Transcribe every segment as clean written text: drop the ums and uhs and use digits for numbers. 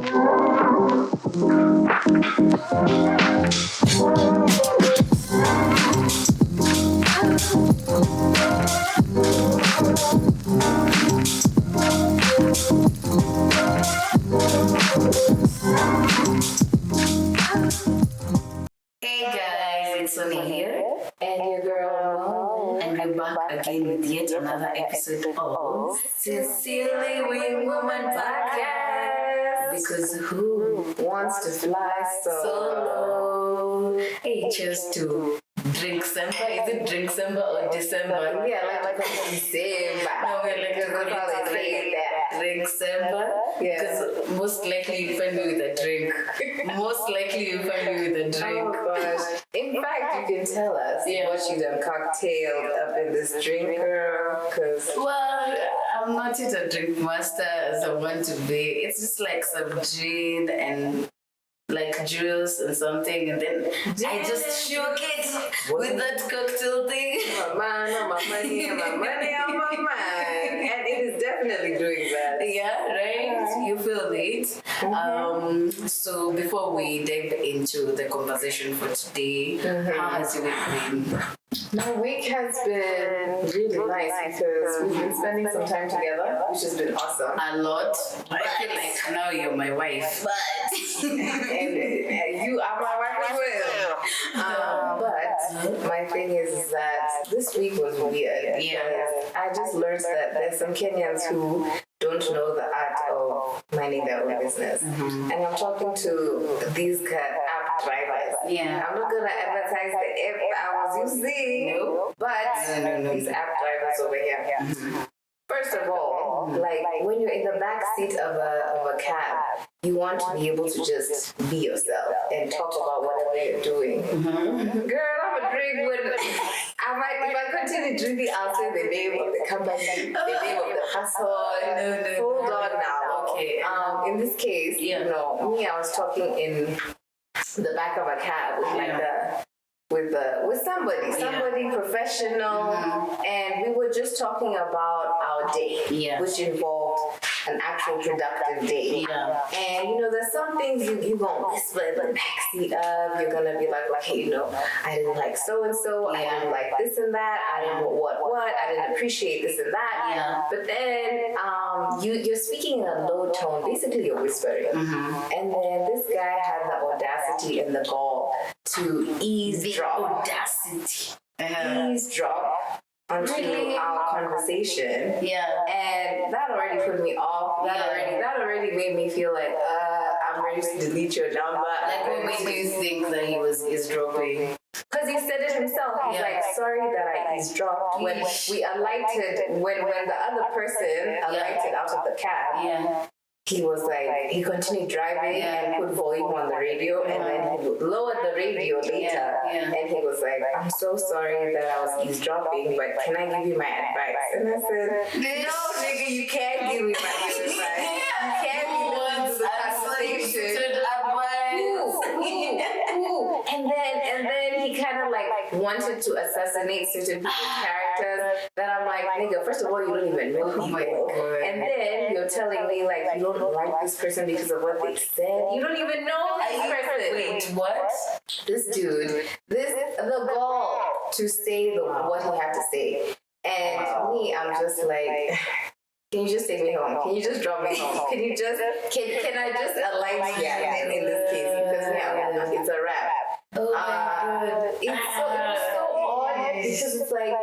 Hey guys, it's Sonia here, And your girl Mo. and we're back again with yet another episode of Sincerely Wingwoman Podcast. Because who wants to fly solo? Hey, cheers to Drink December. Is it Drink December or December? Yeah, like December. No, we're like Because going that's how to they say that. Drink December. Yeah. Because most likely you find me with a drink. Most likely you find me with a drink. Oh gosh. In fact, you can tell us what you done cocktailed up in this drink, girl. Because Well, I'm not yet a drink master as I want to be. It's just like some gin and like juice and something, and then I just shook it with that cocktail thing. my mind on my money and my money on my mind. And it is definitely doing that. Yeah, right? You feel it. So before we dive into the conversation for today, how has your week been? My week has been really nice because we've been spending some time together, which has been awesome. A lot. I feel like now you're my wife. And you are my wife as well. But my thing is that this week was weird. Because I just learned that there's some Kenyans who don't know the art of minding their own business. And I'm talking to these app drivers. Yeah. I'm not going to advertise the app I was using, but these app drivers over here. First of all, like when you're in the back seat of a cab, you want to be able to just be yourself and talk about whatever you're doing. Girl, I'm a drink with. If I continue drinking, I'll say the name of the company, the name of the person. Hold on now. Okay. In this case, I was talking in the back of a cab with like with somebody professional, and we were just talking about our day, which involved an actual productive day. And there's some things you gonna whisper in the backseat of. You're gonna be like, okay, I didn't like so and so. I didn't like this and that. I didn't what. I didn't appreciate this and that. But then you're speaking in a low tone. Basically, you're whispering. And then this guy had the audacity and the gall to eavesdrop onto our conversation. And that already put me off. That already made me feel like I'm ready to delete your number. Like, what made you think that he was eavesdropping? Because he said it himself. He's like, sorry that I eavesdropped when we alighted, when the other person alighted out of the cab. He was like, he continued driving and put volume on the radio, and then he lowered the radio later, and he was like, I'm so sorry that I was eavesdropping, but can I give you my advice? And I said, no, nigga, you can't give me my advice. You can't be listening to the conversation. And then he kind of like wanted to assassinate certain people's characters that I'm like, nigga, first of all, you don't even know people. And then you're telling me like you don't like this person because of what they said. You don't even know this person. Wait, what? This dude, the gall to say what he had to say. And me, I'm just like, can you just take me home? Can you just drop me home? Can you just, can I just alight here in this case? Because it's a wrap. It's so odd because it's like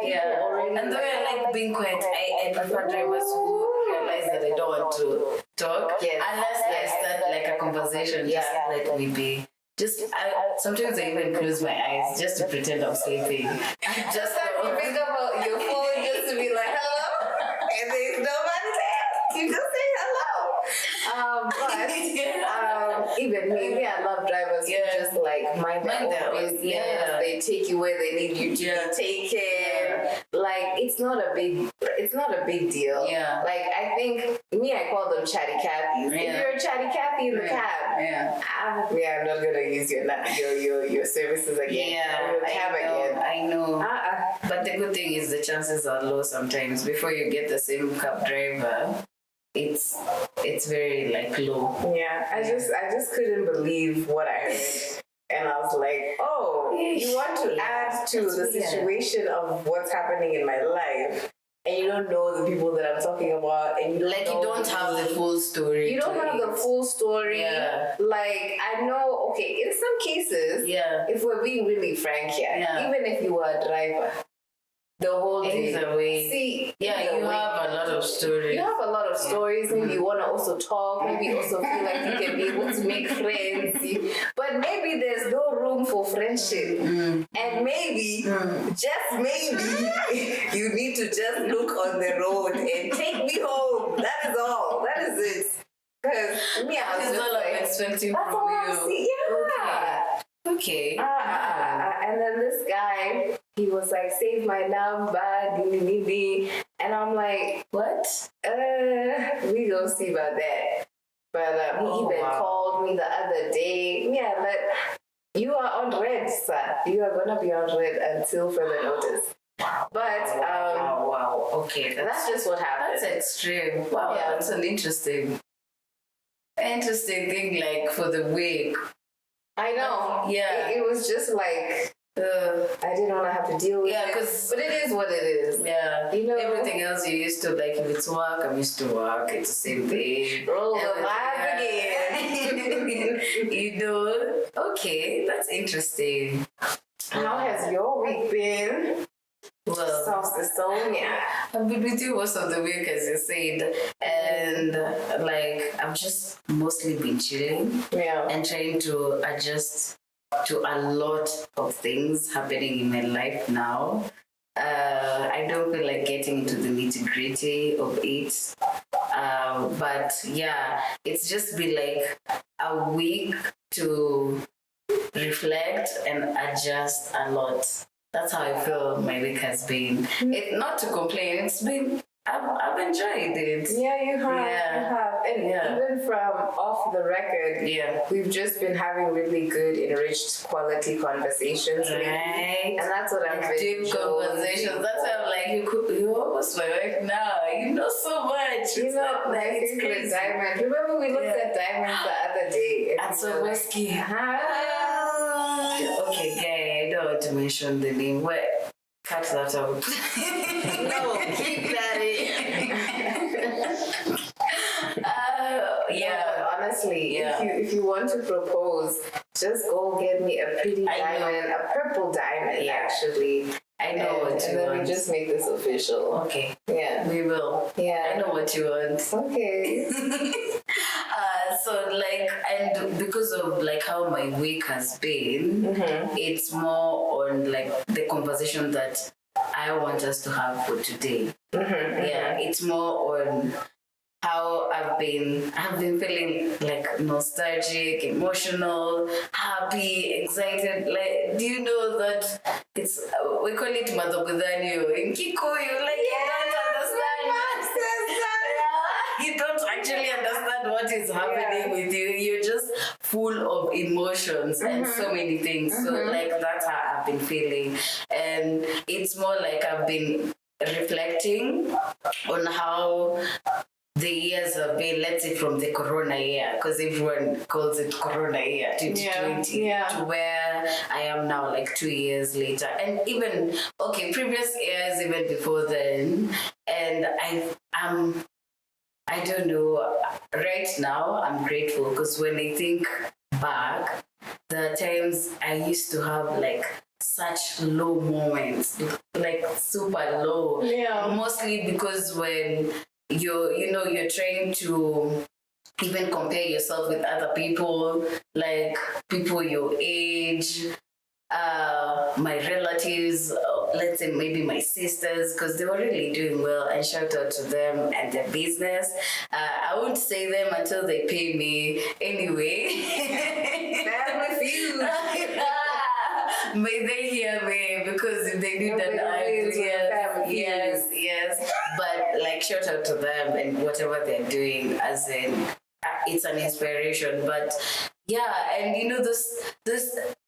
already. And the way I like being quiet, I prefer drivers who realize that I don't want to talk. Unless I start like a conversation, just let me be. Sometimes I even close my eyes just to pretend I'm sleeping. Just you pick up your phone just to be like, hello, and there's nobody there. You just say hello. But even me, I love drivers who just like mind their own business. They take you where they need you to be taken. Like it's not a big deal. Like I think I call them chatty Cathy's. If you're a chatty Cathy in the cab, I'm not gonna use your services again. I know. But the good thing is the chances are low sometimes. Before you get the same cab driver, it's very like low. Yeah, I just couldn't believe what I heard. And I was like, oh, you want to add to the situation of what's happening in my life, and you don't know the people that I'm talking about, and you don't have the full story. You don't have the full story. Yeah. Like, I know, okay, in some cases, if we're being really frank here, even if you were a driver, the whole day. See, you have a lot of stories. You have a lot of stories. Maybe you want to also talk. Maybe you also feel like you can be able to make friends. But maybe there's no room for friendship. And maybe, just maybe, you need to just look on the road and take me home. That is all. That is it. Because me, I was just all I'm expecting that's from all you. I see. Yeah. Okay. And then this guy, he was like, save my number, and I'm like, what? We don't see about that. But he even called me the other day. Yeah, but you are on red, sir. You are gonna be on red until further notice. But wow. Okay, that's just what happened. That's extreme. Wow, that's an interesting thing. Like for the week. I know. Yeah. It was just like, I didn't want to have to deal with it. But it is what it is. Yeah. You know, everything else you used to, like, if it's work, I'm used to work. It's the same thing. Roll the life again. You know? Okay, that's interesting. How has your week been? Well, Saucy Sonia. I've been with you most of the week, as you said, and like I've just mostly been chilling and trying to adjust to a lot of things happening in my life now. I don't feel like getting into the nitty-gritty of it, but yeah, it's just been like a week to reflect and adjust a lot. That's how I feel my week has been. Not to complain, it's been, I've enjoyed it. Yeah, you have. You have. And even from off the record, we've just been having really good, enriched, quality conversations. Right. And that's what I'm doing conversations. That's why I'm like, you're almost my wife now. You know so much. You know, my favorite diamond. Remember we looked at diamonds the other day? At Soboski. Okay, guy, I don't want to mention the name. What? Cut that out. No, keep that in. Honestly, if you want to propose, just go get me a pretty diamond, a purple diamond, actually. I know what you want. And then we just make this official. Okay. Yeah. We will. Yeah. I know what you want. Okay. So like, and because of like how my week has been, it's more on like the conversation that I want us to have for today. It's more on how I've been feeling like nostalgic, emotional, happy, excited. Like, do you know that it's, we call it Madhogudanyo in Kikuyu, like you don't understand. You don't actually understand what is happening with you. You're just full of emotions and so many things. So like that's how I've been feeling. And it's more like I've been reflecting on how the years have been, let's say from the Corona year, because everyone calls it Corona year, 2020, to where I am now, like 2 years later. And even, previous years, even before then. And I don't know, right now I'm grateful because when I think back, the times I used to have like such low moments, like super low. Mostly because when you're trying to even compare yourself with other people, like people your age, my relatives, let's say maybe my sisters, because they were really doing well, and shout out to them and their business. I won't say them until they pay me anyway. Family feud. May they hear me, because if they did that, yes. But like shout out to them and whatever they're doing, as in it's an inspiration. But and you know this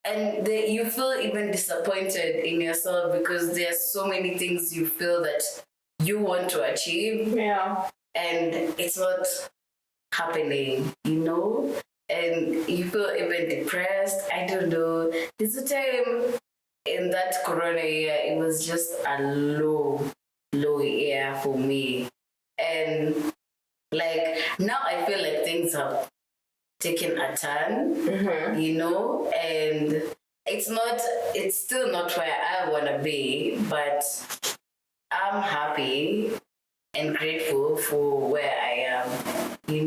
and you feel even disappointed in yourself because there's so many things you feel that you want to achieve. and it's not happening, and you feel even depressed. I don't know. There's a time in that corona year, it was just a low year for me. And like now I feel like things have taken a turn, and it's still not where I want to be, but I'm happy and grateful for where I am. Do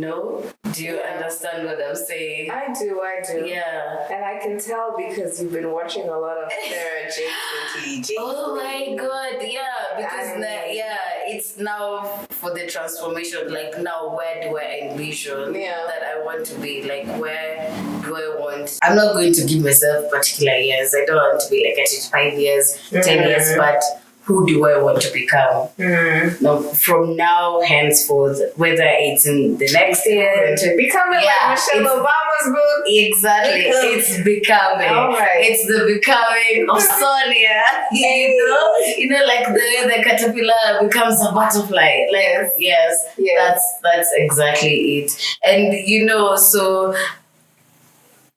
you understand what I'm saying? I do. Yeah. And I can tell because you've been watching a lot of Sarah Jakes. Oh my God, yeah, because it's now for the transformation. Like now, where do I envision that I want to be? Like where do I want? I'm not going to give myself particular years. I don't want to be like at 5 years, 10 years, but who do I want to become? Now, from now henceforth, whether it's in the next year, to becoming like Michelle Obama's book. Exactly, it's becoming. Right. It's the becoming of Sonia. Like the way the caterpillar becomes a butterfly. Like yes. That's exactly it. And so.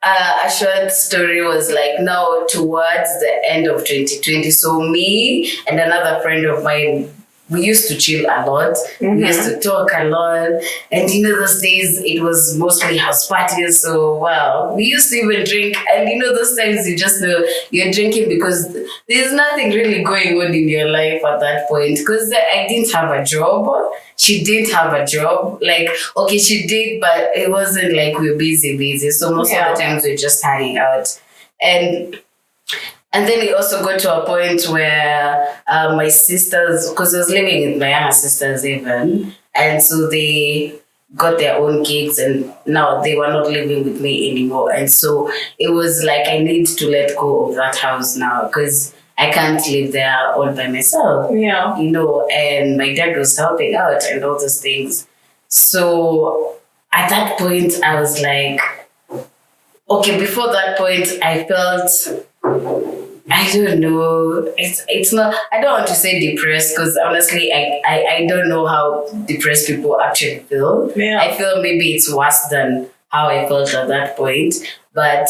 A short story was like now towards the end of 2020. So me and another friend of mine, we used to chill a lot. We used to talk a lot. And those days it was mostly house parties. So we used to even drink. And those times you just know you're drinking because there's nothing really going on in your life at that point. Because I didn't have a job. She didn't have a job. Like, okay, she did, but it wasn't like we were busy. So most of the times we're just hanging out. And then it also got to a point where my sisters, because I was living with my younger sisters even, and so they got their own gigs and now they were not living with me anymore. And so it was like I need to let go of that house now because I can't live there all by myself. Yeah. And my dad was helping out and all those things. So at that point, I was like, okay, before that point, I felt, I don't know, it's not, I don't want to say depressed because honestly, I don't know how depressed people actually feel. Yeah. I feel maybe it's worse than how I felt at that point. But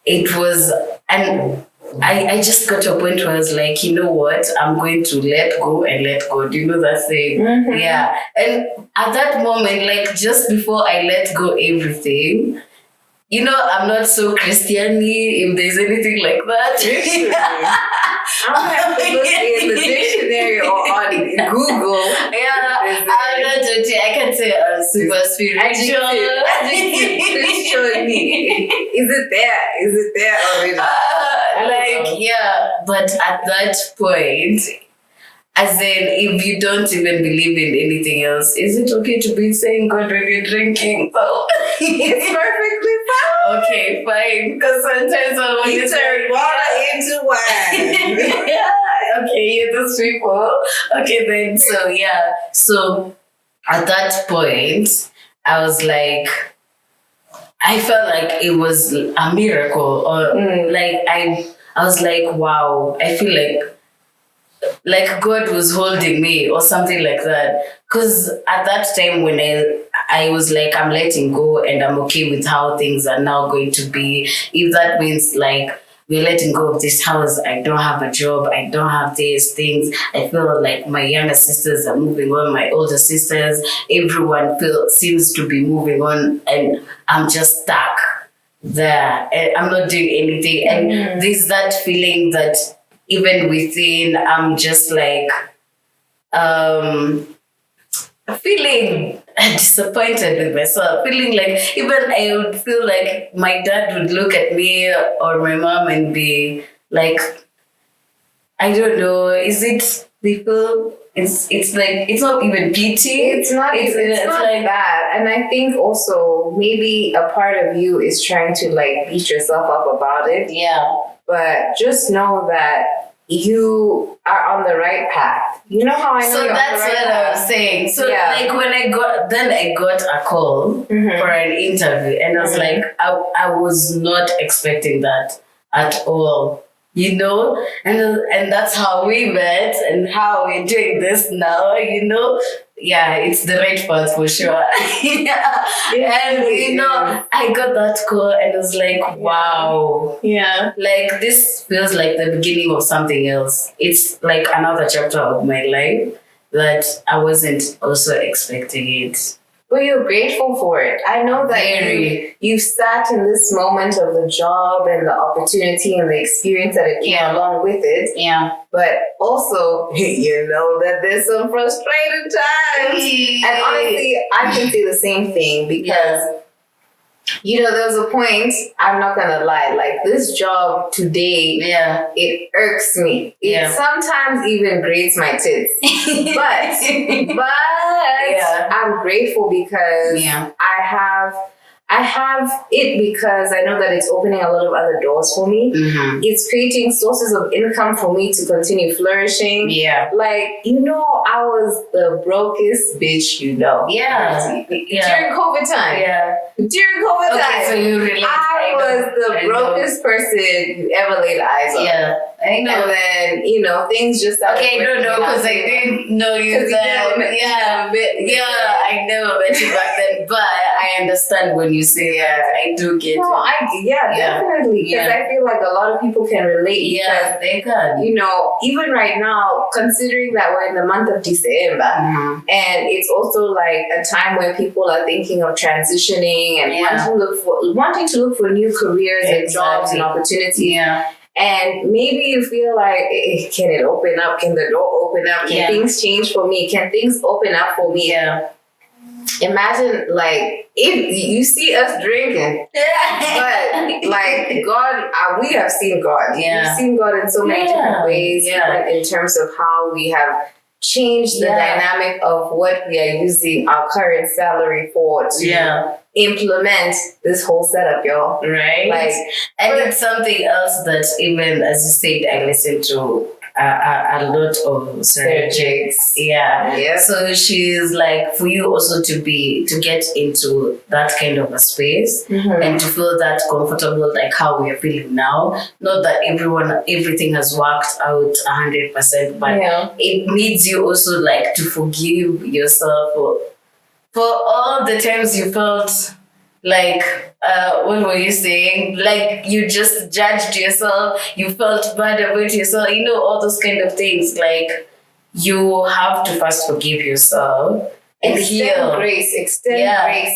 it was, and I just got to a point where I was like, you know what? I'm going to let go and let go. Do you know that saying? Yeah. And at that moment, like just before I let go everything, I'm not so Christian-y, if there's anything like that. I'm going to have to look in the dictionary or on Google. Yeah, I'm not judging. I can say super spiritual. Is it there already? But at that point, as in, if you don't even believe in anything else, is it okay to be saying God when you're drinking? Oh. It's perfectly fine. Okay, fine. Because sometimes I want to turn water into wine. Okay, you're those people. Okay, then. So at that point, I was like, I felt like it was a miracle, or like I was like, wow, I feel like God was holding me or something like that. Because at that time when I was like, I'm letting go and I'm okay with how things are now going to be. If that means like we're letting go of this house, I don't have a job, I don't have these things. I feel like my younger sisters are moving on, my older sisters, everyone seems to be moving on and I'm just stuck there. And I'm not doing anything. And there's that feeling that even within, I'm just like feeling disappointed with myself, feeling like even I would feel like my dad would look at me or my mom and be like, I don't know, is it people? It's like, it's not even pity. It's not like that. And I think also maybe a part of you is trying to like beat yourself up about it. Yeah. But just know that you are on the right path. You know how I know so you're that's on the right what path? I'm saying. So like when I got a call for an interview and I was like, I was not expecting that at all. you know, and that's how we met and how we're doing this now, you know. Yeah, it's the right path for sure. Yeah. And you know, I got that call and I was like, wow. Yeah. Like this feels like the beginning of something else. It's like another chapter of my life that I wasn't also expecting it. But you're grateful for it. I know that you sat in this moment of the job and the opportunity and the experience that it came along with it. Yeah. But also, you know that there's some frustrated times. And honestly, I can say the same thing because, you know, there was a point, I'm not going to lie, like this job today, it irks me. It sometimes even grates my tits. but I'm grateful because I have it because I know that it's opening a lot of other doors for me. Mm-hmm. It's creating sources of income for me to continue flourishing. Yeah. Like, you know, I was the brokest bitch, you know. Yeah. During COVID time. Yeah. During COVID time. So you relate. I was the brokest person you ever laid eyes on. Yeah. I know. And then, you know, things just started. Okay, no, because I didn't know you then. I never met you back then, but I understand when you say that. I do get it. Definitely. Because I feel like a lot of people can relate. Yeah, they can. You know, even right now, considering that we're in the month of December, and it's also like a time where people are thinking of transitioning and wanting to look for new careers and jobs and opportunities. Yeah. And maybe you feel like, can it open up? Can the door open up? Can things change for me? Can things open up for me? Yeah. Imagine, like, if you see us drinking, but like God, we have seen God. Yeah. We've seen God in so many different ways, in terms of how we have changed the dynamic of what we are using our current salary for to implement this whole setup, y'all. Right. Like, and it's something else that even, as you said, I listened to a lot of surgeons. Yeah. So she's like, for you also to get into that kind of a space and to feel that comfortable, like how we are feeling now. Not that everything has worked out 100%, but it needs you also like to forgive yourself for all the times you felt like, what were you saying? Like you just judged yourself, you felt bad about yourself, you know, all those kind of things. Like you have to first forgive yourself and extend grace.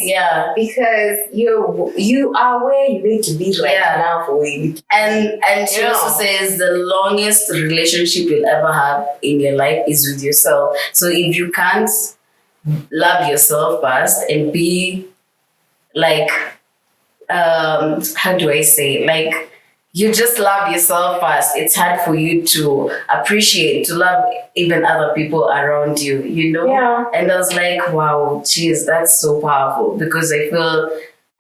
Yeah. Because you are where you need to be right now for you. And she also says the longest relationship you'll ever have in your life is with yourself. So if you can't love yourself first and be like, how do I say? Like, you just love yourself first. It's hard for you to appreciate, to love even other people around you, you know? Yeah. And I was like, wow, geez, that's so powerful because I feel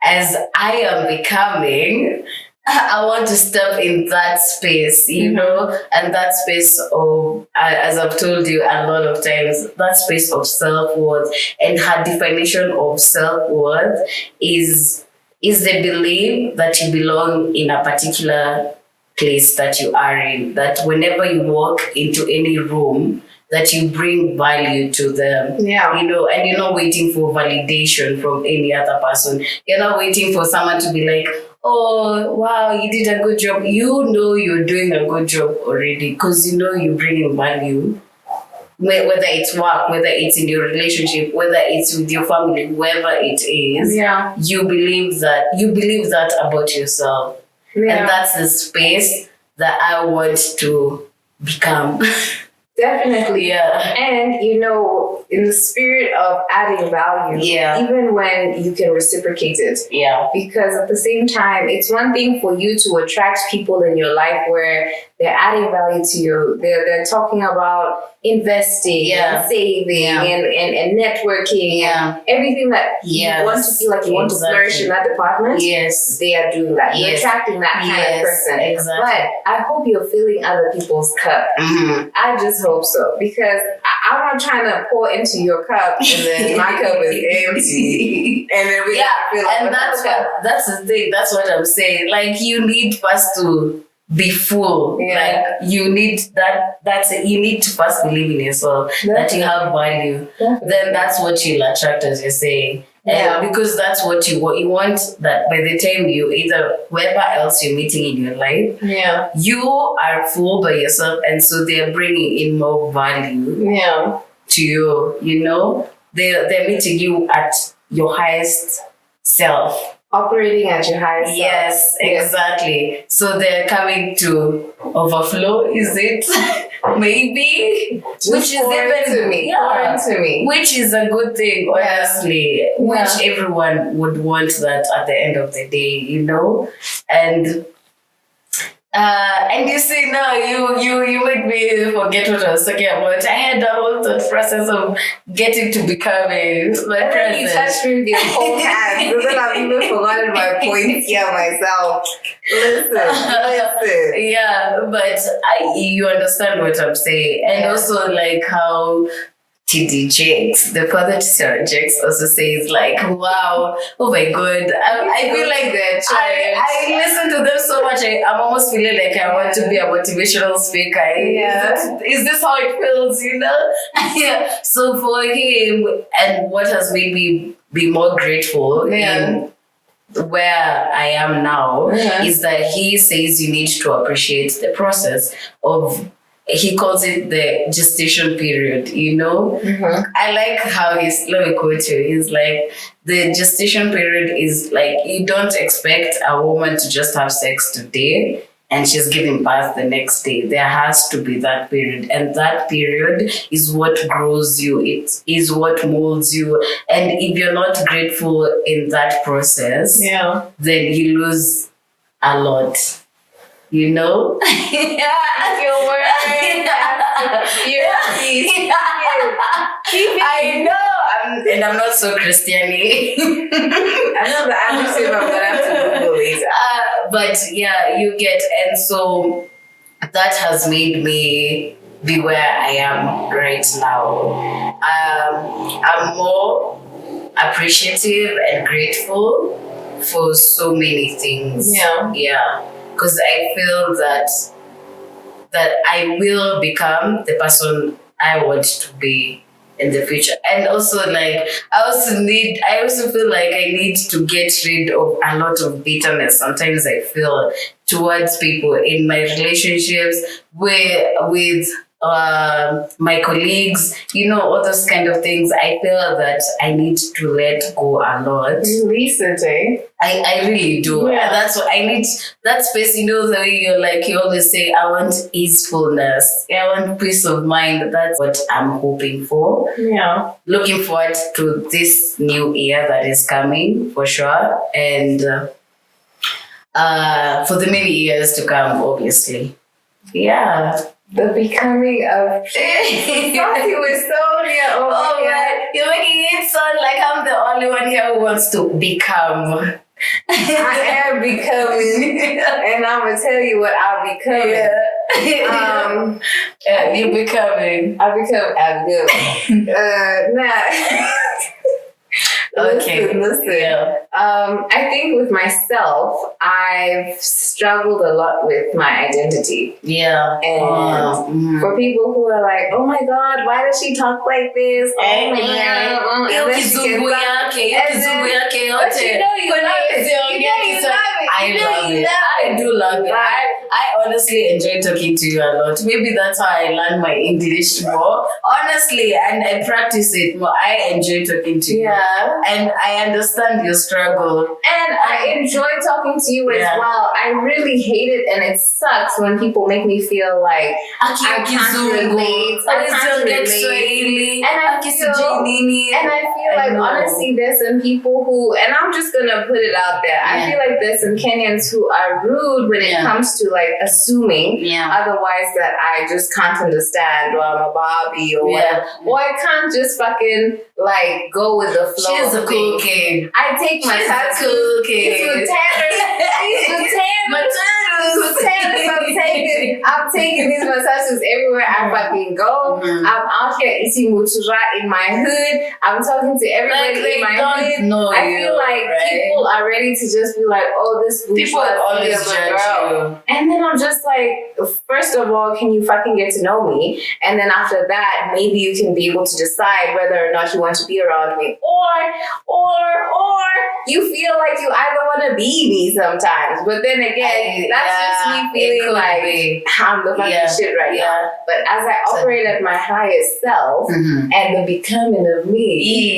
as I am becoming, I want to step in that space, you know, and that space of, as I've told you a lot of times, that space of self-worth. And her definition of self-worth is the belief that you belong in a particular place that you are in, that whenever you walk into any room, that you bring value to them, you know, and you're not waiting for validation from any other person. You're not waiting for someone to be like, oh, wow, you did a good job. You know you're doing a good job already because you know you're bringing value. Whether it's work, whether it's in your relationship, whether it's with your family, whoever it is, you believe that about yourself. Yeah. And that's the space that I want to become. Definitely. Yeah. And, you know, in the spirit of adding value, even when you can reciprocate it. Yeah. Because at the same time, it's one thing for you to attract people in your life where they're adding value to you. They're talking about investing and saving and networking and everything that you want to feel like you want to flourish in that department. Yes. They are doing that. You're attracting that kind of person. Exactly. But I hope you're filling other people's cup. Mm-hmm. I just hope so. Because I'm not trying to pour into your cup and then my cup is empty. And then we gotta fill up and that's the thing. That's what I'm saying. Like you need first to be full. Like you need you need to first believe in yourself, that you have value. Then that's what you'll attract, as you're saying. And because that's what you want. You want that by the time you either whoever else you're meeting in your life, you are full by yourself, and so they're bringing in more value to you. You know, they're meeting you at your highest self. Operating at your highest self. Yes, exactly. So they're coming to overflow, is it? Maybe. Which is even to me. Which is a good thing, honestly. Which everyone would want that at the end of the day, you know? And you see now, you make me forget what I was talking about. I had the whole thought process of getting to becoming my present. present. You touched me with your whole hand. Because I've even forgotten my points here myself. Listen. Yeah, but you understand what I'm saying. And also like how TD Jakes, the father to Sarah Jakes, also says like, wow, oh my God. I feel like I listen to them so much. I'm almost feeling like I want to be a motivational speaker. Is this how it feels, you know? So for him, and what has made me be more grateful in where I am now is that he says you need to appreciate the process of, he calls it the gestation period, you know? I like how let me quote you, he's like, the gestation period is like, you don't expect a woman to just have sex today and she's giving birth the next day. There has to be that period. And that period is what grows you. It is what molds you. And if you're not grateful in that process, then you lose a lot. You know? Your word. I know. And I'm not so Christian-y. I know the adjective, I'm going to have to Google it. But yeah, you get, and so that has made me be where I am right now. I'm more appreciative and grateful for so many things. Yeah. Because I feel that I will become the person I want to be in the future. And also like I also feel like I need to get rid of a lot of bitterness. Sometimes I feel towards people in my relationships with my colleagues, you know, all those kind of things. I feel that I need to let go a lot. Release it, eh? I really do. And that's what I need, that space, you know, the way you always say, I want easefulness. I want peace of mind. That's what I'm hoping for. Yeah. Looking forward to this new year that is coming for sure. And for the many years to come, obviously. Yeah. The becoming of Saucy with Sonia. Oh man, you're making it sound like I'm the only one here who wants to become. I am becoming, and I'm gonna tell you what I'm becoming. You're becoming. I become Abigail. Okay. Listen. Yeah. I think with myself, I've struggled a lot with my identity. Yeah. And for people who are like, oh my God, why does she talk like this? Oh my God. I do love it. I honestly enjoy talking to you a lot. Maybe that's how I learn my English more. Honestly, and I practice it more. I enjoy talking to you. And I understand your struggle. And I enjoy talking to you as well. I really hate it, and it sucks when people make me feel like I can't relate. And I feel like honestly there's some people who, and I'm just gonna put it out there, I feel like there's some Kenyans who are rude when it comes to like assuming otherwise that I just can't understand, or I'm a Barbie or whatever. Or I can't just fucking like go with the flow. She's a cool kid. I take my tattoos. Cool kid. It's with Tanner. I'm taking these massages everywhere I fucking go. I'm out here eating mutura in my hood. I'm talking to everybody in my hood. I feel like people are ready to just be like, oh, this people always judge you. And then I'm just like, first of all, can you fucking get to know me? And then after that, maybe you can be able to decide whether or not you want to be around me, or you feel like you either want to be me sometimes. But then again, that's just me feeling like I'm the fucking shit right now. But as I operate at my highest self and the becoming of me,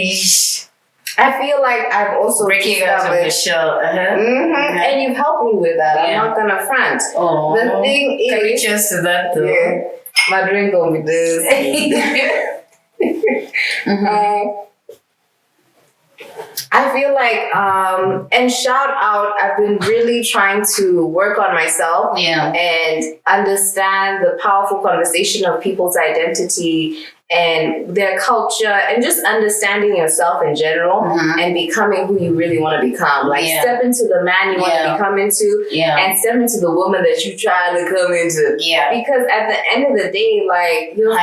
I feel like I've also breaking out of the shell. And you've helped me with that. I'm not gonna front. The thing is, can we cheers to that though? Yeah, my drink gonna be this. I feel like, and shout out, I've been really trying to work on myself and understand the powerful conversation of people's identity and their culture and just understanding yourself in general and becoming who you really want to become. Like step into the man you want to become into and step into the woman that you try to come into. Because at the end of the day, like you're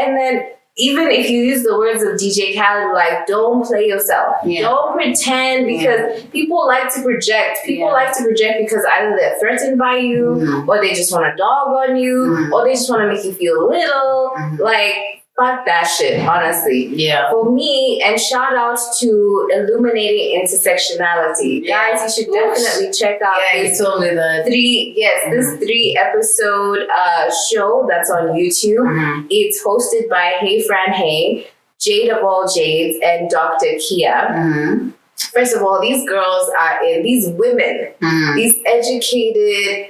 and then even if you use the words of DJ Khaled, like, don't play yourself. Don't pretend, because people like to project. People like to project because either they're threatened by you, or they just want to dog on you, or they just want to make you feel little. Like, fuck that shit, honestly. For me, and shout out to Illuminating Intersectionality. Guys, you should definitely check out this this 3-episode show that's on YouTube. It's hosted by Hey Fran Hey, Jade of all Jades, and Dr. Kia. First of all, these girls these women, these educated,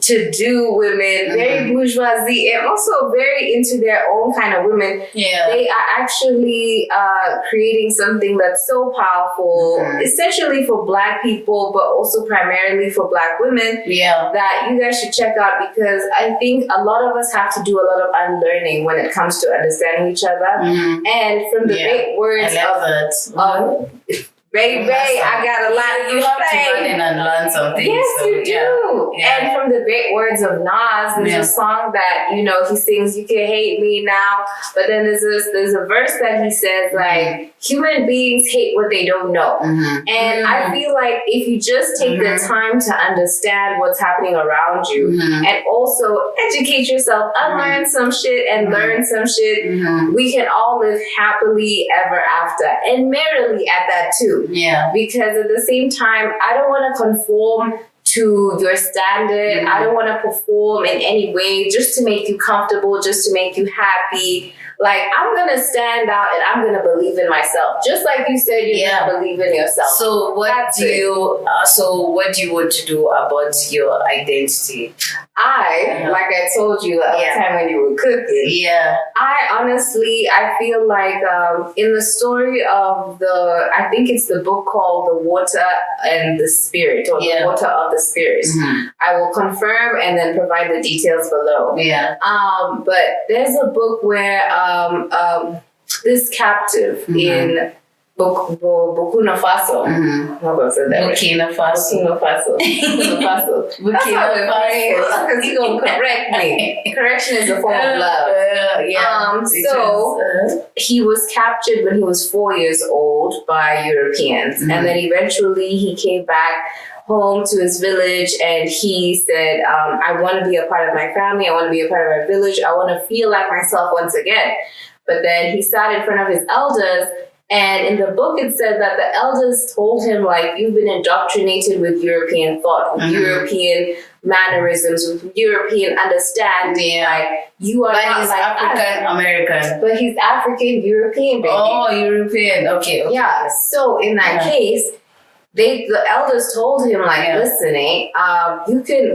to-do women, very bourgeoisie, and also very into their own kind of women. They are actually creating something that's so powerful, essentially for Black people, but also primarily for Black women, that you guys should check out, because I think a lot of us have to do a lot of unlearning when it comes to understanding each other. And from the great words of Baby, I got a lot you have to run in and learn something. Yes, you do. And from the great words of Nas, there's a song that, he sings, "You can hate me now," but then there's a verse that he says, like, human beings hate what they don't know. And I feel like if you just take the time to understand what's happening around you and also educate yourself, unlearn some shit and learn some shit, we can all live happily ever after, and merrily at that too. Because at the same time, I don't want to conform to your standard. I don't want to perform in any way just to make you comfortable, just to make you happy. Like, I'm going to stand out and I'm going to believe in myself. Just like you said, you're going to believe in yourself. So what do you want to do about your identity? Like I told you the other time when you were cooking, I feel like in the story of I think it's the book called The Water and the Spirit, or The Water of the Spirit. I will confirm and then provide the details below. But there's a book where this captive in Burkina Faso. Burkina Faso. That's how it is, because you're going to correct me. Correction is a form of love. He was captured when he was 4 years old by Europeans. And then eventually he came back home to his village, and he said, I want to be a part of my family. I want to be a part of my village. I want to feel like myself once again. But then he sat in front of his elders, and in the book it said that the elders told him, like, you've been indoctrinated with European thought, with European mannerisms, with European understanding. Like, you are not he's like African American. But he's African European, baby. Oh, European. Okay. Yeah. So in that case, the elders told him, like, listen,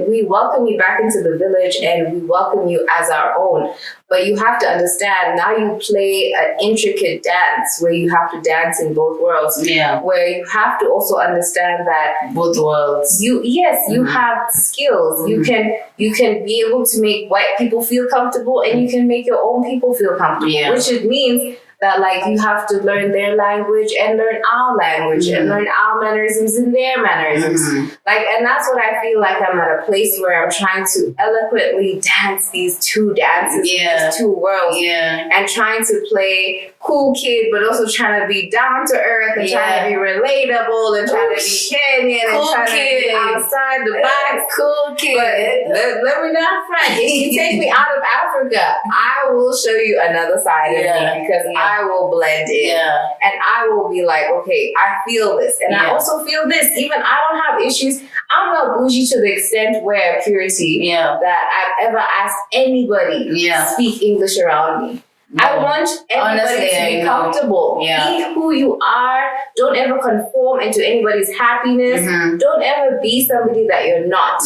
we welcome you back into the village and we welcome you as our own. But you have to understand, now you play an intricate dance where you have to dance in both worlds. Yeah. Where you have to also understand that both worlds. You have skills. You can be able to make white people feel comfortable, and you can make your own people feel comfortable. Yeah. Which it means that like you have to learn their language and learn our language and learn our mannerisms and their mannerisms. Like, and that's what I feel like I'm at a place where I'm trying to eloquently dance these two dances, these two worlds, and trying to play cool kid, but also trying to be down to earth and trying to be relatable and trying to be Kenyan and trying to be outside the box. Cool kid. But let me not front. If you take me out of Africa, I will show you another side of me, because I will blend in. And I will be like, okay, I feel this. And I also feel this. Even I don't have issues. I'm not bougie to the extent where purity that I've ever asked anybody to speak English around me. No. I want everybody to be comfortable. Be who you are. Don't ever conform into anybody's happiness. Don't ever be somebody that you're not.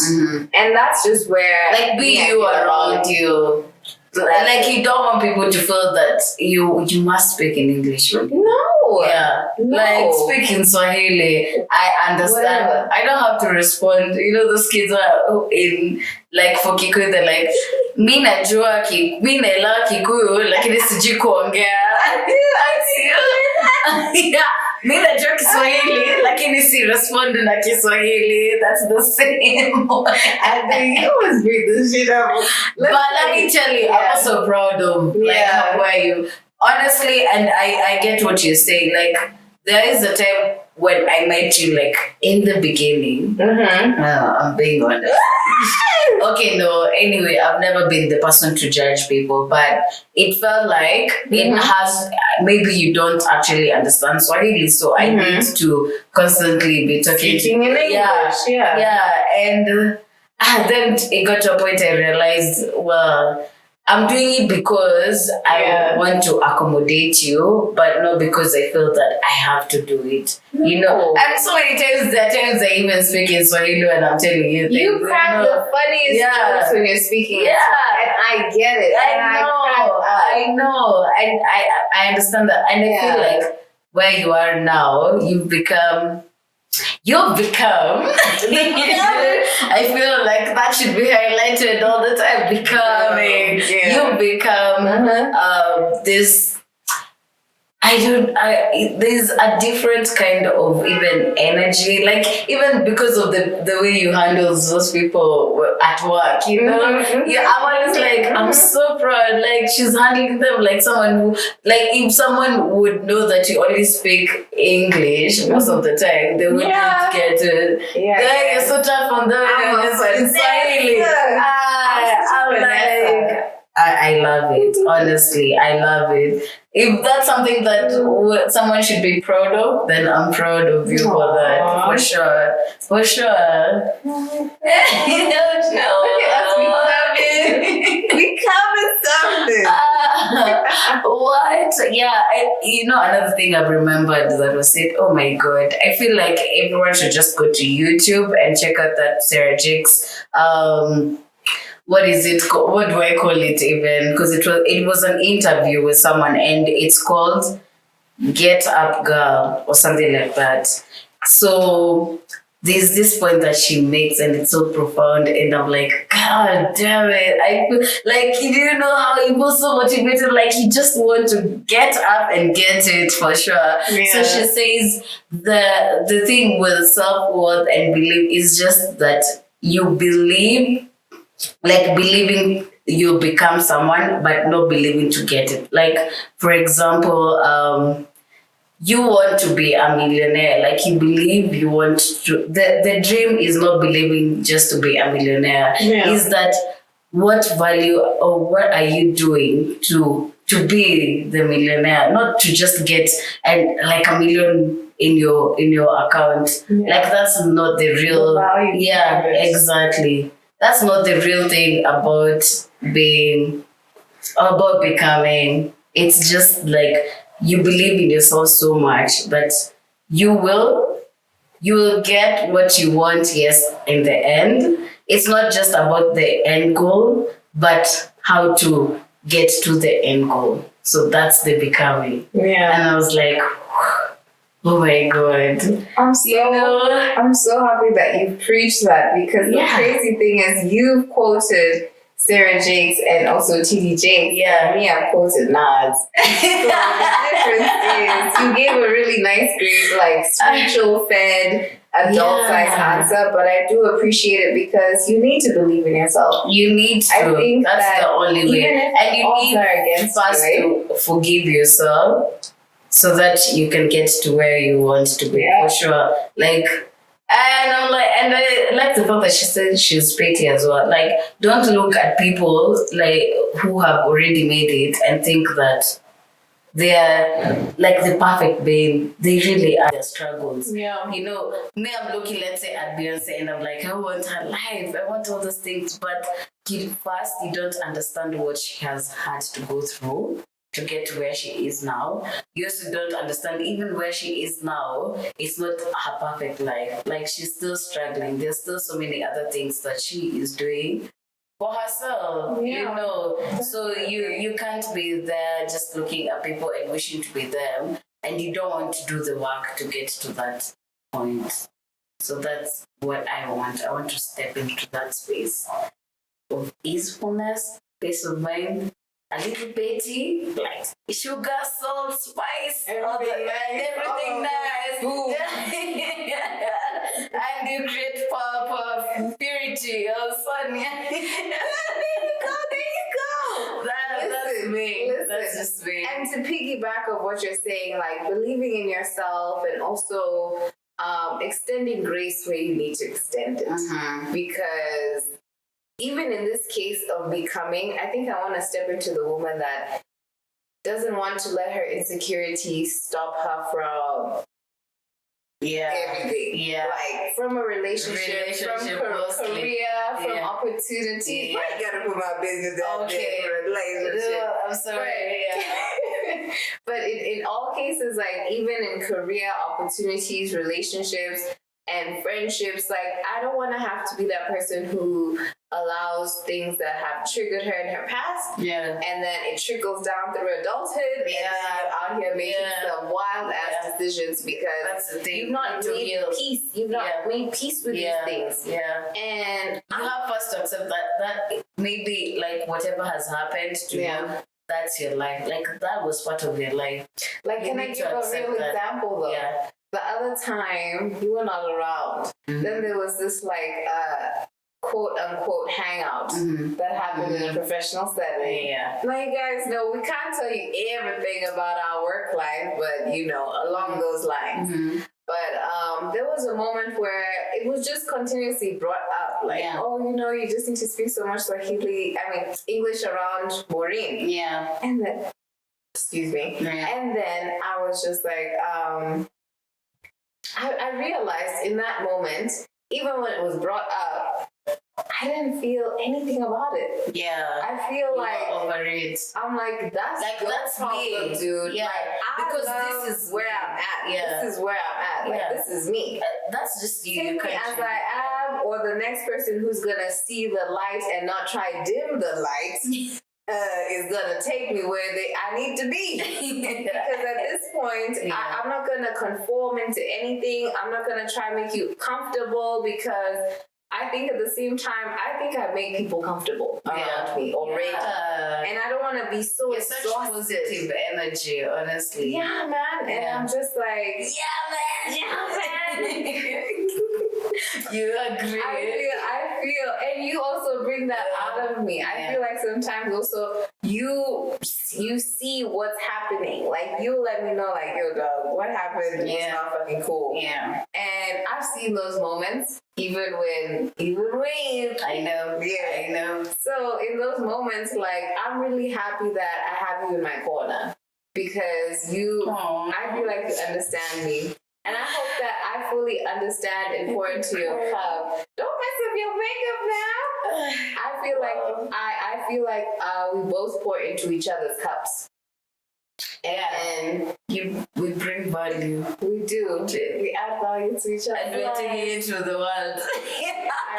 And that's just where... Like, be you around you. Like, you don't want people to feel that you must speak in English. No. Like, speak in Swahili. I understand. Whatever. I don't have to respond. You know, those kids are in, like, for Kikuyu, they're like, mi naelewa Kikuyu, lakini sijui kuongea. Mi najua Kiswahili, lakini si respond na Kiswahili. That's the same. I think you always bring this shit up. But let me tell you, I'm also proud of how are you. Honestly, and I get what you're saying. Like, there is a time when I met you, like, in the beginning. I'm being honest. Okay, no, anyway, I've never been the person to judge people, but it felt like it has, maybe you don't actually understand Swahili, so I need to constantly be speaking in English. And then it got to a point I realized, well, I'm doing it because I want to accommodate you, but not because I feel that I have to do it. You know, and so many times, there are times I even speak in Swahili and I'm telling you things. You crack the funniest jokes when you're speaking. And I get it. I know. And I understand that. And I feel like where you are now, you've become, I feel like that should be highlighted all the time. Becoming, you become this. There's a different kind of even energy, like even because of the way you handle those people at work, you know. I'm always like, I'm so proud. Like, she's handling them like someone who, like, if someone would know that you only speak English most of the time, they wouldn't get it. Like, you're so tough on them. I love it. Honestly, I love it. If that's something that someone should be proud of, then I'm proud of you for that. For sure. For sure. We covered something. What? Yeah. Another thing I've remembered that was it. Oh my God. I feel like everyone should just go to YouTube and check out that Sarah Jakes. What is it called? What do I call it even? Because it was an interview with someone, and it's called Get Up Girl or something like that. So there's this point that she makes, and it's so profound, and I'm like, God damn it. I feel like, you know how you feel so motivated, like you just want to get up and get it for sure. So she says the thing with self-worth and belief is just that you believe, like believing you become someone, but not believing to get it. Like, for example, you want to be a millionaire. Like, you believe you want to. The dream is not believing just to be a millionaire. Is that what value or what are you doing to be the millionaire? Not to just get like $1 million in your account. Like, that's not the real. The value. Yeah, exactly. That's not the real thing about becoming. It's just like you believe in yourself so much that you will get what you want, yes, in the end. It's not just about the end goal, but how to get to the end goal. So that's the becoming. Yeah. And I was like, oh my God. I'm so happy that you preached that, because the crazy thing is you've quoted Sarah Jakes and also T.D. Jakes. Yeah. And me, I've quoted Nas. So the difference is you gave a really nice, great, like spiritual fed, adult-sized answer, but I do appreciate it because you need to believe in yourself. You need to. I think that's the only way. And you need first to forgive yourself so that you can get to where you want to be, for sure. Like, and I'm like, and I like the fact that she said she's pretty as well. Like, don't look at people like who have already made it and think that they're like the perfect babe. They really are their struggles. Yeah. You know, me, I'm looking, let's say, at Beyonce, and I'm like, I want her life. I want all those things. But first, you don't understand what she has had to go through to get to where she is now. You also don't understand even where she is now, it's not her perfect life. Like, she's still struggling. There's still so many other things that she is doing for herself, you know. So you can't be there just looking at people and wishing to be them, and you don't want to do the work to get to that point. So that's what I want. I want to step into that space of easefulness, peace of mind, a little petty, like sugar, salt, spice, everything nice. And you create power, purity, Sonia. There you go. That's me. That's just me. And to piggyback of what you're saying, like believing in yourself and also extending grace where you need to extend it. Because even in this case of becoming, I think I want to step into the woman that doesn't want to let her insecurities stop her from everything. Yeah. Like from a relationship from career, from opportunity. Yeah. I gotta put my business out there. Relationship. I'm sorry. But in all cases, like even in career opportunities, relationships, and friendships, like I don't want to have to be that person who allows things that have triggered her in her past, and then it trickles down through adulthood, and then you're out here making some wild ass decisions because you've not made peace. You've not made peace with these things. And you have first to accept that maybe like whatever has happened to you, that's your life. Like that was part of your life. Like, can I give a real example though? The other time you were not around, then there was this like quote unquote hangout that happened in a professional setting. Now you guys know we can't tell you everything about our work life, but you know, along those lines. But there was a moment where it was just continuously brought up, like, oh, you know, you just need to speak so much English around Maureen. And then, excuse me. And then I was just like, I realized in that moment, even when it was brought up, I didn't feel anything about it. I feel like over it. I'm like, that's problem, me, dude. Like, because this is where I'm at. This is where I'm at. Like, this is me. That's just you. Take me as I am, or the next person who's gonna see the light and not try dim the light. Is gonna take me where I need to be. Because at this point, I'm not gonna conform into anything. I'm not gonna try and make you comfortable, because I think at the same time, I think I make people comfortable around me already. And I don't want to be so exhausted. Such positive energy, honestly. Yeah, man. And I'm just like, you agree. I feel, and you also bring that out of me. I feel like sometimes also you see what's happening. Like you let me know, like, yo, dog, what happened? It's not fucking cool. And I've seen those moments, even when I know. I know. So in those moments, like, I'm really happy that I have you in my corner, because I feel like you understand me. And I hope that I fully understand and pour into your cup. Don't mess up your makeup now. I feel like we both pour into each other's cups. And we bring value. We do. We add value to each other. And we're taking it to the world. I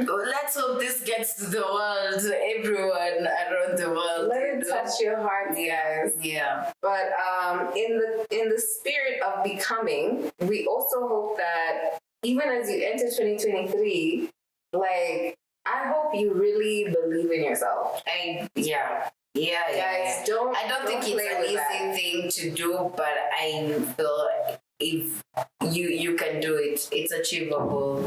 Let's hope this gets to the world, to everyone around the world. Let it touch your heart, guys. Yeah. But in the spirit of becoming, we also hope that even as you enter 2023, like, I hope you really believe in yourself. Guys, I don't think it's an easy thing to do, but I feel if you can do it, it's achievable.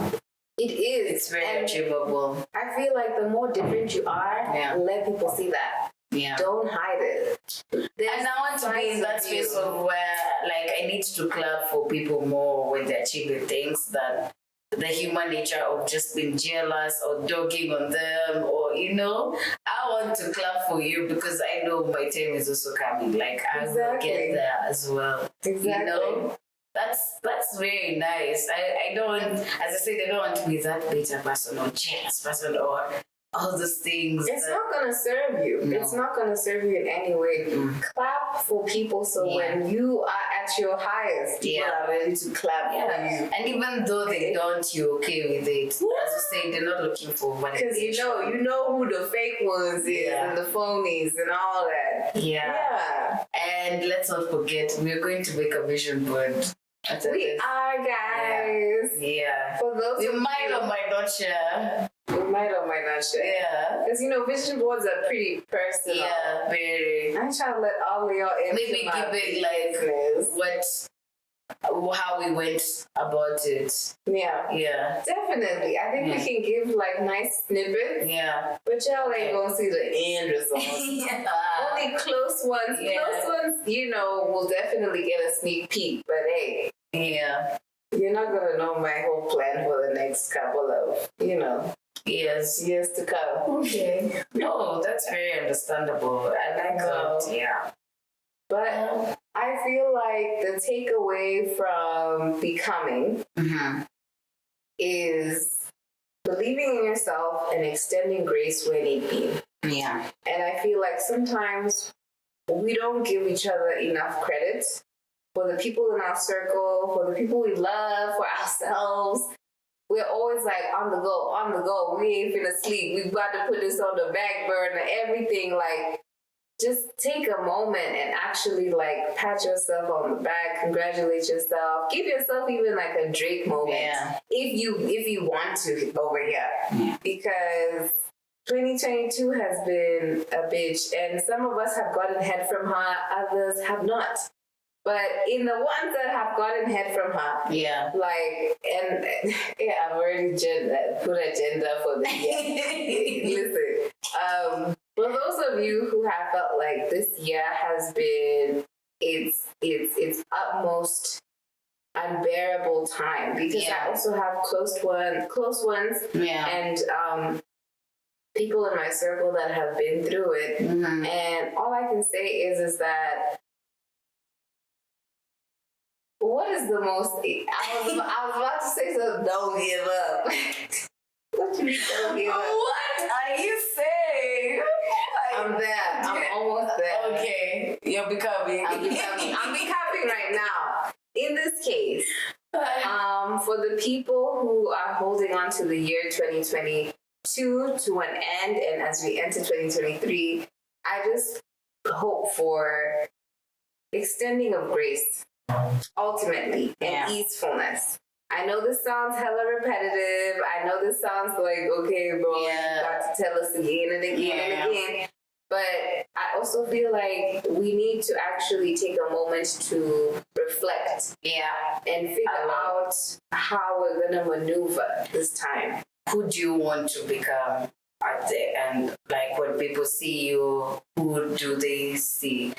It is. It's very achievable. I feel like the more different you are, let people see that. Yeah. Don't hide it. And I want to be in that space of where, like, I need to clap for people more when they're achieving things than the human nature of just being jealous or dogging on them, or, you know, I want to clap for you because I know my time is also coming. Like, I will get there as well. Exactly. You know? That's very nice. I don't, as I said, I don't want to be that bitter person or jealous person or all those things. It's not going to serve you. No. It's not going to serve you in any way. Clap for people so when you are at your highest, people are ready to clap for you. And even though they don't, you're okay with it. As you say, they're not looking for validation. Because you know who the fake ones is and the phonies and all that. Yeah. And let's not forget, we're going to make a vision board. We are, guys. Yeah. For those we might or might not share. We might or might not share. Yeah. Because, you know, vision boards are pretty personal. Yeah, very. I'm trying to let all of y'all in. Maybe give it like how we went about it. Yeah. Definitely. I think we can give like nice snippets. Yeah. But y'all ain't gonna see the end results. Only close ones. Close ones, you know, will definitely get a sneak peek. But hey. Yeah. You're not gonna know my whole plan for the next couple of, you know, years to come. Okay. No, that's very understandable. I like that. Yeah. But I feel like the takeaway from becoming is believing in yourself and extending grace where need be. Yeah. And I feel like sometimes we don't give each other enough credit for the people in our circle, for the people we love, for ourselves. We're always like on the go. We ain't finna sleep. We got to put this on the back burner, everything. Like, just take a moment and actually like pat yourself on the back, congratulate yourself, give yourself even like a Drake moment if you want to over here, because 2022 has been a bitch, and some of us have gotten head from her, others have not. But in the ones that have gotten head from her, like, and I've already put agenda for the year. Listen, for those of you who have felt like this year has been its utmost unbearable time, because I also have close ones, and people in my circle that have been through it, and all I can say is that. What is the most? I was about to say something. Don't give up. What you mean? Don't give up. What are you saying? I'm there. I'm almost there. Okay, you're becoming. I'm becoming right now. In this case, for the people who are holding on to the year 2022 to an end, and as we enter 2023, I just hope for extending of grace. Ultimately, and easefulness. I know this sounds hella repetitive. I know this sounds like, okay, bro, you got to tell us again and again and again. But I also feel like we need to actually take a moment to reflect. And figure out how we're going to maneuver this time. Who do you want to become at the end? Like, when people see you, who do they see?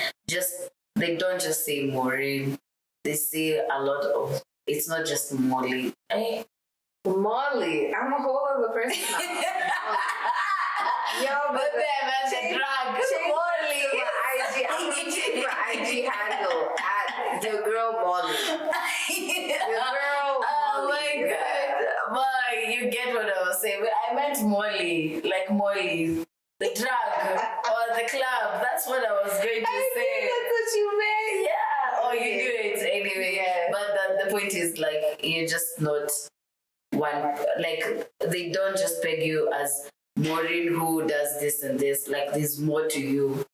They don't just see Maureen. They see a lot of, it's not just Molly. Molly, I'm a whole other person now. Yo, but then change Molly. I'm gonna change my IG handle at the girl Molly. The girl Oh my god. Boy, you get what I was saying. I meant Molly, like Molly. The drug or the club. That's what I was going to say. That's what you meant. Yeah. Or you do it anyway. But the point is, like, you're just not one, like they don't just peg you as Maureen who does this and this. Like there's more to you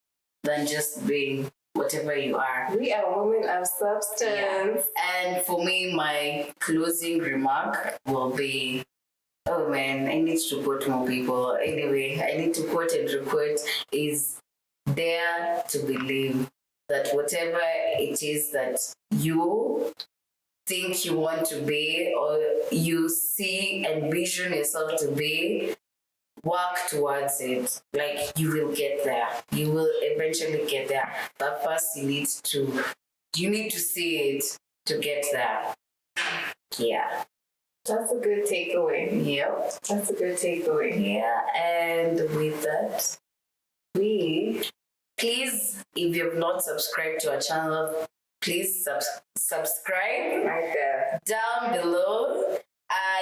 than just being whatever you are. We are women of substance. Yeah. And for me, my closing remark will be, oh man, I need to quote more people. Anyway, I need to quote and requote is dare to believe that whatever it is that you think you want to be or you see and vision yourself to be, work towards it. Like you will get there. You will eventually get there. But first you need to see it to get there. Yeah. That's a good takeaway. Yep. That's a good takeaway. Yeah. And with that, please, if you've not subscribed to our channel, please subscribe Right there. down below.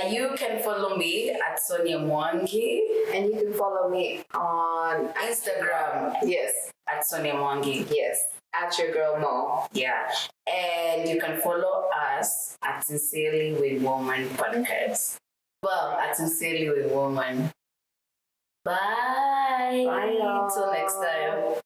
You can follow me at Sonia Mwangi. And you can follow me on Instagram. Yes. At Sonia Mwangi. Yes. At your girl Mo. Yeah. And you can follow us at Sincerely Wingwoman Podcast. Well, at Sincerely Wingwoman. Bye. Bye, y'all. Till next time.